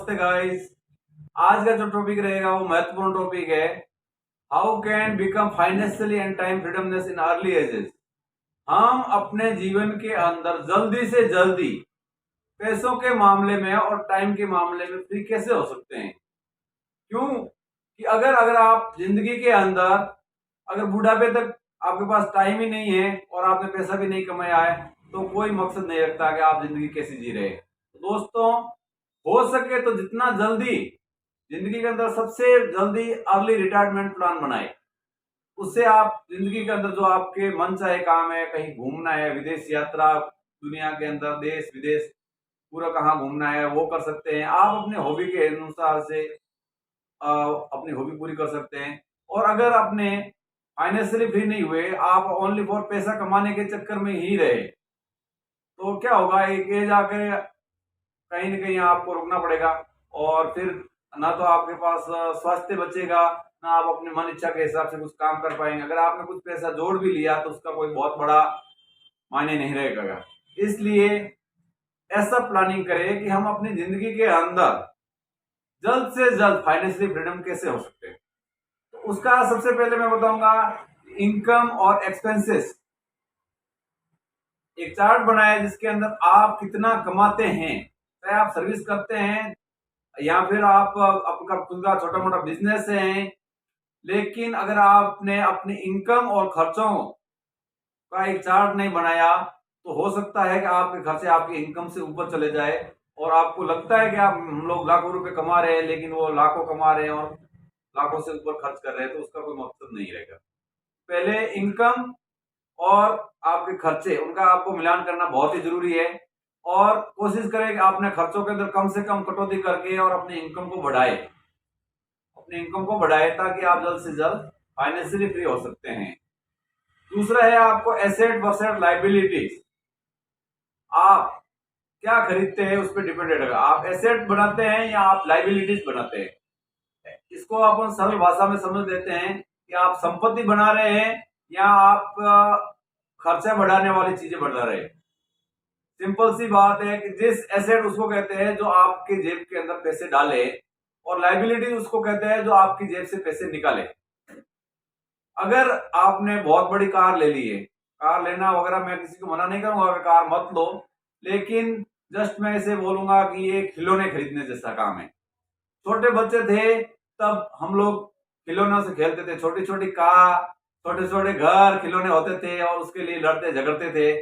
नमस्ते गाइस। आज का जो टॉपिक रहेगा वो महत्वपूर्ण टॉपिक है। How can become financially and time freedomness in early ages. हम अपने जीवन के अंदर जल्दी से जल्दी पैसों के मामले में और टाइम के मामले में फ्री कैसे हो सकते हैं। क्यों कि अगर अगर आप जिंदगी के अंदर अगर बुढ़ापे तक आपके पास टाइम ही नहीं है और आपने पैसा भी नहीं कमाया है तो कोई मकसद नहीं रखता कि आप जिंदगी कैसी जी रहे हैं। तो दोस्तों, हो सके तो जितना जल्दी जिंदगी के अंदर सबसे जल्दी अर्ली रिटायरमेंट प्लान बनाए। उससे आप जिंदगी के अंदर जो आपके मन चाहे काम है, कहीं घूमना है, विदेश यात्रा, दुनिया के अंदर देश विदेश पूरा कहाँ घूमना है वो कर सकते हैं। आप अपने हॉबी के अनुसार से अपनी हॉबी पूरी कर सकते हैं। और अगर अपने फाइनेंशियली फ्री नहीं हुए, आप ओनली फॉर पैसा कमाने के चक्कर में ही रहे, तो क्या होगा, एक एज आके कहीं ना कहीं आपको रुकना पड़ेगा। और फिर ना तो आपके पास स्वास्थ्य बचेगा, ना आप अपने मन इच्छा के हिसाब से कुछ काम कर पाएंगे। अगर आपने कुछ पैसा जोड़ भी लिया तो उसका कोई बहुत बड़ा मायने नहीं रहेगा। इसलिए ऐसा प्लानिंग करें कि हम अपनी जिंदगी के अंदर जल्द से जल्द फाइनेंशियली फ्रीडम कैसे हो सकते हैं। तो उसका सबसे पहले मैं बताऊंगा इनकम और एक्सपेंसेस। एक चार्ट बनाए जिसके अंदर आप कितना कमाते हैं, चाहे आप सर्विस करते हैं या फिर आप आपका खुद का छोटा मोटा बिजनेस है। लेकिन अगर आपने अपनी इनकम और खर्चों का एक चार्ट नहीं बनाया तो हो सकता है कि आपके खर्चे आपकी इनकम से ऊपर चले जाए और आपको लगता है कि आप हम लोग लाखों रुपए कमा रहे हैं, लेकिन वो लाखों कमा रहे हैं और लाखों से ऊपर खर्च कर रहे हैं, तो उसका कोई मकसद नहीं रहेगा। पहले इनकम और आपके खर्चे उनका आपको मिलान करना बहुत ही जरूरी है। और कोशिश करें कि आपने खर्चों के अंदर कम से कम कटौती करके और अपनी इनकम को बढ़ाए, अपनी इनकम को बढ़ाए ताकि आप जल्द से जल्द फाइनेंशियली फ्री हो सकते हैं। दूसरा है आपको एसेट वर्सेस लाइबिलिटीज। आप क्या खरीदते हैं उस पर डिपेंडेड है, आप एसेट बनाते हैं या आप लाइबिलिटीज बनाते हैं। इसको अपन सरल भाषा में समझ लेते हैं कि आप संपत्ति बना रहे हैं या आप खर्चा बढ़ाने वाली चीजें बढ़ा रहे हैं। सिंपल सी बात है कि जिस एसेट उसको कहते हैं जो आपके जेब के अंदर पैसे डाले, और लाइबिलिटी उसको कहते हैं जो आपकी जेब से पैसे निकाले। अगर आपने बहुत बड़ी कार ले ली है, कार लेना वगैरह मैं किसी को मना नहीं करूंगा कि कार मत लो, लेकिन जस्ट मैं इसे बोलूंगा कि ये खिलौने खरीदने जैसा काम है। छोटे बच्चे थे तब हम लोग खिलौनों से खेलते थे, छोटी छोटी कार, छोटे छोटे घर खिलौने होते थे और उसके लिए लड़ते झगड़ते थे।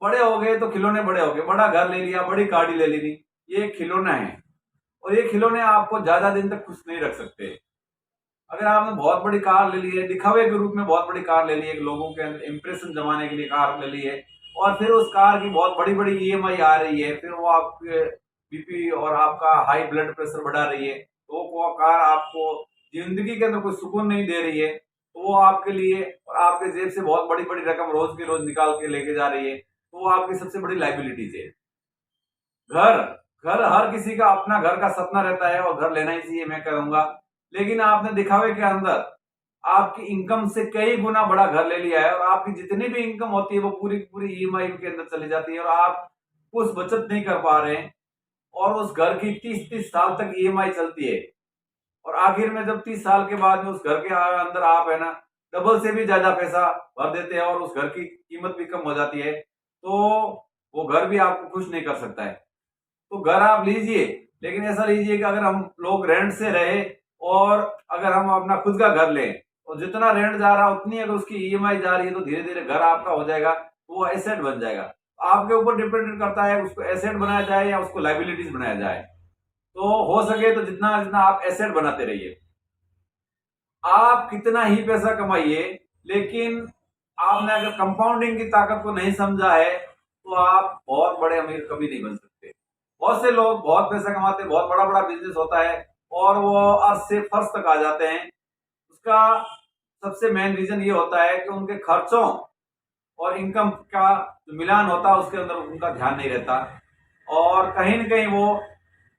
बड़े हो गए तो खिलौने बड़े हो गए, बड़ा घर ले लिया, बड़ी गाड़ी ले ली, ये खिलौना है। और ये खिलौने आपको ज्यादा दिन तक खुश नहीं रख सकते। अगर आपने बहुत बड़ी कार ले ली है, दिखावे के रूप में बहुत बड़ी कार ले ली है, लोगों के अंदर इंप्रेशन जमाने के लिए कार ले ली है, और फिर उस कार की बहुत बड़ी बड़ी ईएमआई आ रही है, फिर वो आपके बीपी और आपका हाई ब्लड प्रेशर बढ़ा रही है, तो वो कार आपको जिंदगी के अंदर कोई सुकून नहीं दे रही है, तो वो आपके लिए और आपके जेब से बहुत बड़ी बड़ी रकम रोज के रोज निकाल के लेके जा रही है, तो वो आपकी सबसे बड़ी लाइबिलिटीज है। घर घर हर किसी का अपना घर का सपना रहता है और घर लेना ही चाहिए मैं कहूंगा। लेकिन आपने दिखावे के अंदर आपकी इनकम से कई गुना बड़ा घर ले लिया है और आपकी जितनी भी इनकम होती है वो पूरी की पूरी ईएमआई के अंदर चली जाती है और आप कुछ बचत नहीं कर पा रहे हैं। और उस घर की 30-30 साल तक ईएमआई चलती है और आखिर में जब 30 साल के बाद में उस घर के अंदर आप है ना डबल से भी ज्यादा पैसा भर देते हैं और उस घर की कीमत भी कम हो जाती है, तो वो घर भी आपको खुश नहीं कर सकता है। तो घर आप लीजिए, लेकिन ऐसा लीजिए कि अगर हम लोग रेंट से रहे और अगर हम अपना खुद का घर लें और जितना रेंट जा रहा है उतनी अगर उसकी ईएमआई जा रही है तो धीरे धीरे घर आपका हो जाएगा, तो वो एसेट बन जाएगा। आपके ऊपर डिपेंड करता है उसको एसेट बनाया जाए या उसको लाइबिलिटीज बनाया जाए। तो हो सके तो जितना जितना आप एसेट बनाते रहिए। आप कितना ही पैसा कमाइए, लेकिन आपने अगर कंपाउंडिंग की ताकत को नहीं समझा है तो आप बहुत बड़े अमीर कभी नहीं बन सकते। बहुत से लोग बहुत पैसा कमाते हैं, बहुत बड़ा बड़ा बिजनेस होता है और वो अर्थ से फर्श तक आ जाते हैं। उसका सबसे मेन रीजन ये होता है कि उनके खर्चों और इनकम का जो मिलान होता है उसके अंदर उनका ध्यान नहीं रहता और कहीं न कहीं वो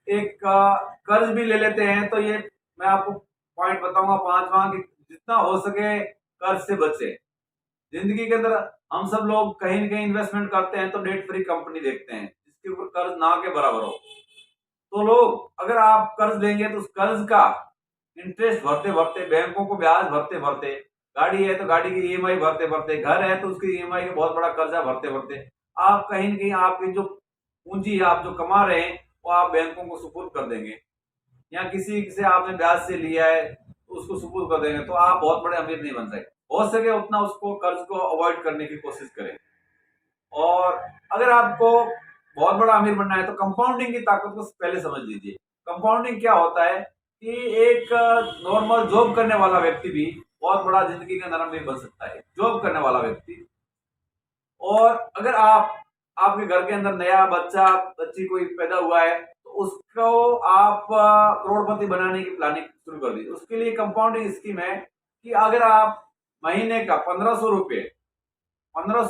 एक कर्ज भी ले लेते हैं। तो ये मैं आपको पॉइंट बताऊंगा पांचवा कि जितना हो सके कर्ज से बचे। जिंदगी के अंदर हम सब लोग कहीं न कहीं इन्वेस्टमेंट करते हैं तो डेट फ्री कंपनी देखते हैं जिसके ऊपर कर्ज ना के बराबर हो। तो लोग अगर आप कर्ज लेंगे तो उस कर्ज का इंटरेस्ट भरते भरते, बैंकों को ब्याज भरते भरते, गाड़ी है तो गाड़ी की ईएमआई भरते भरते, घर है तो उसकी ईएमआई का बहुत बड़ा कर्जा भरते भरते, आप कहीं न कहीं आपकी जो पूंजी आप जो कमा रहे हैं वो आप बैंकों को सुपुर्द कर देंगे, या किसी से आपने ब्याज से लिया है तो उसको सुपुर्द कर देंगे, तो आप बहुत बड़े अमीर नहीं बन सकते। हो सके उतना उसको कर्ज को अवॉइड करने की कोशिश करें। और अगर आपको बहुत बड़ा अमीर बनना है तो कंपाउंडिंग की ताकत को पहले समझ लीजिए। कंपाउंडिंग क्या होता है कि एक नॉर्मल जॉब करने वाला व्यक्ति भी बहुत बड़ा जिंदगी के अंदर अमीर बन सकता है, जॉब करने वाला व्यक्ति। और अगर आपके घर के अंदर नया बच्चा बच्ची कोई पैदा हुआ है तो उसको आप करोड़पति बनाने की प्लानिंग शुरू कर दीजिए। उसके लिए कंपाउंडिंग स्कीम है कि अगर आप महीने का 1500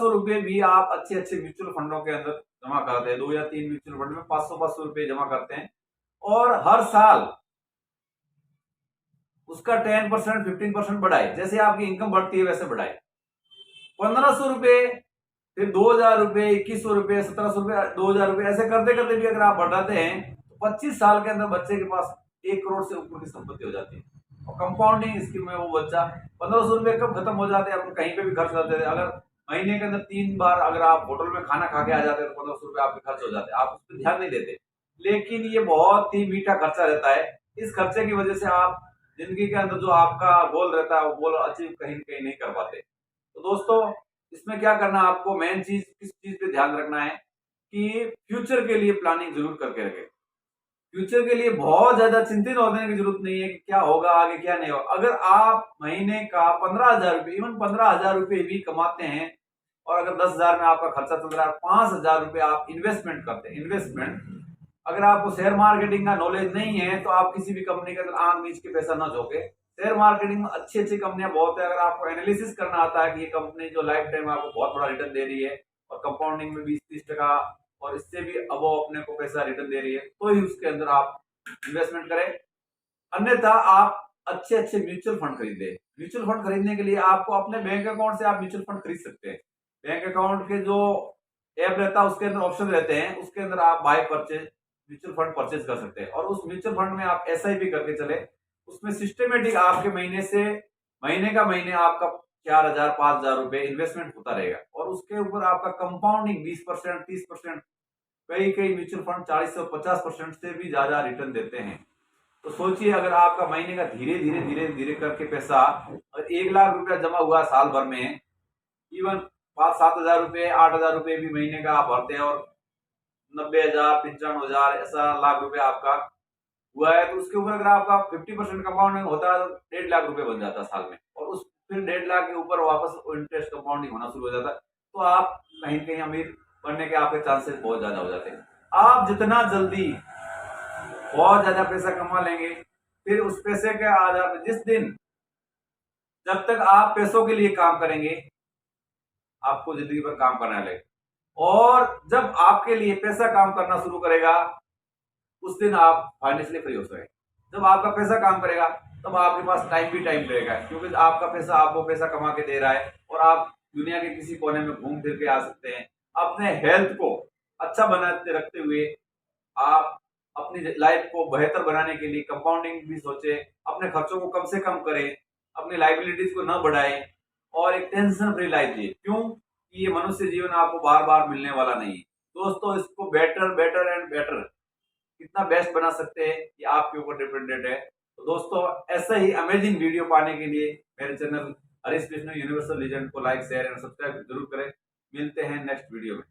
रुपये भी आप अच्छे अच्छे म्यूचुअल फंडों के अंदर जमा करते हैं, 2 या 3 म्यूचुअल फंड में 500 रुपये जमा करते हैं, और हर साल उसका 10% 15% बढ़ाए, जैसे आपकी इनकम बढ़ती है वैसे बढ़ाए। 1500 रुपये, फिर 2000 रुपये, 2100 रुपये, 1700 रुपये, 2000 रुपये, ऐसे करते करते भी अगर आप बढ़ाते हैं तो 25 साल के अंदर बच्चे के पास 1 करोड़ से ऊपर की संपत्ति हो जाती है। और कंपाउंडिंग स्कीम में वो बच्चा 1500 रुपये कब खत्म हो जाते हैं, आप कहीं पे भी खर्च करते थे। अगर महीने के अंदर 3 बार अगर आप होटल में खाना खा के आ जाते हैं तो 1500 रुपये आपके खर्च हो जाते हैं, आप उस पर ध्यान नहीं देते। लेकिन ये बहुत ही मीठा खर्चा रहता है। इस खर्चे की वजह से आप जिंदगी के अंदर जो आपका गोल रहता है वो गोल अचीव कहीं कहीं नहीं कर पाते। तो दोस्तों, इसमें क्या करना है, आपको मेन चीज किस चीज पे ध्यान रखना है कि फ्यूचर के लिए प्लानिंग जरूर करके रखें। फ्यूचर के लिए बहुत ज्यादा चिंतित होने की जरूरत नहीं है कि क्या होगा आगे क्या नहीं होगा। अगर आप महीने का 15,000 रुपये, इवन 15,000 रुपये भी कमाते हैं, और अगर 10,000 में आपका खर्चा चल रहा है, 5,000 रुपये आप इन्वेस्टमेंट करते हैं, इन्वेस्टमेंट, अगर आपको शेयर मार्केटिंग का नॉलेज नहीं है तो आप किसी भी कंपनी के अंदर आंख मीच के पैसा ना झोंके। शेयर मार्केटिंग में अच्छी अच्छी कंपनियां बहुत है। अगर आपको एनालिसिस करना आता है कि ये कंपनी जो लाइफ टाइम आपको बहुत बड़ा रिटर्न दे रही है और कंपाउंडिंग में 20-30% और इससे भी अब अपने को पैसा रिटर्न दे रही है, तो ही उसके अंदर आप इन्वेस्टमेंट करें। अन्यथा आप अच्छे अच्छे म्यूचुअल फंड खरीदें। म्यूचुअल फंड खरीदने के लिए आपको अपने बैंक अकाउंट से आप म्यूचुअल फंड खरीद सकते हैं। बैंक अकाउंट के जो ऐप रहता है उसके अंदर ऑप्शन रहते हैं, उसके अंदर आप by purchase mutual fund purchase कर सकते हैं। और उस म्यूचुअल फंड में आप एसआईपी करके चले, उसमें सिस्टमेटिक आपके महीने का महीने आपका 4,000 5,000 रुपए इन्वेस्टमेंट होता रहेगा, और उसके ऊपर आपका कंपाउंडिंग 20% 30%, कई कई म्यूचुअल फंड 40 से 50% से भी ज्यादा रिटर्न देते हैं। तो सोचिए, अगर आपका महीने का धीरे धीरे धीरे धीरे करके पैसा, अगर 1 लाख रुपया जमा हुआ साल भर में, इवन 5-7 हजार रुपये 8,000 रुपये भी महीने का आप भरते हैं, और 90,000 95,000 ऐसा लाख रुपए आपका हुआ है, तो उसके ऊपर अगर आपका 50% कंपाउंडिंग होता है तो 1.5 लाख रुपए बन जाता है साल में, और उस फिर 1.5 लाख के ऊपर वापस इंटरेस्ट कंपाउंडिंग होना शुरू हो जाता है। तो आप कहीं कहीं अमीर बनने के आपके चांसेस बहुत ज्यादा हो जाते हैं। आप जितना जल्दी बहुत ज्यादा पैसा कमा लेंगे, फिर उस पैसे के आधार पर जिस दिन, जब तक आप पैसों के लिए काम करेंगे, आपको जिंदगी भर काम करना है। और जब आपके लिए पैसा काम करना शुरू करेगा, उस दिन आप फाइनेंशियली फ्री हो सके। जब आपका पैसा काम करेगा तब आपके पास टाइम भी टाइम रहेगा, क्योंकि आपका पैसा आपको पैसा कमा के दे रहा है, और आप दुनिया के किसी कोने में घूम फिर के आ सकते हैं। अपने हेल्थ को अच्छा बनाते रखते हुए आप अपनी लाइफ को बेहतर बनाने के लिए कंपाउंडिंग भी सोचे, अपने खर्चों को कम से कम करें, अपनी लाइबिलिटीज को न बढ़ाएं, और एक टेंशन फ्री लाइफ जिए। क्यों कि ये मनुष्य जीवन आपको बार बार मिलने वाला नहीं है। दोस्तों, इसको बेटर बेटर एंड बेटर कितना बेस्ट बना सकते हैं ये आपके ऊपर डिपेंडेंट है। तो दोस्तों, ऐसा ही अमेजिंग वीडियो पाने के लिए मेरे channel Harish Krishna universal legend को लाइक शेयर एंड सब्सक्राइब जरूर करें। मिलते हैं नेक्स्ट वीडियो में।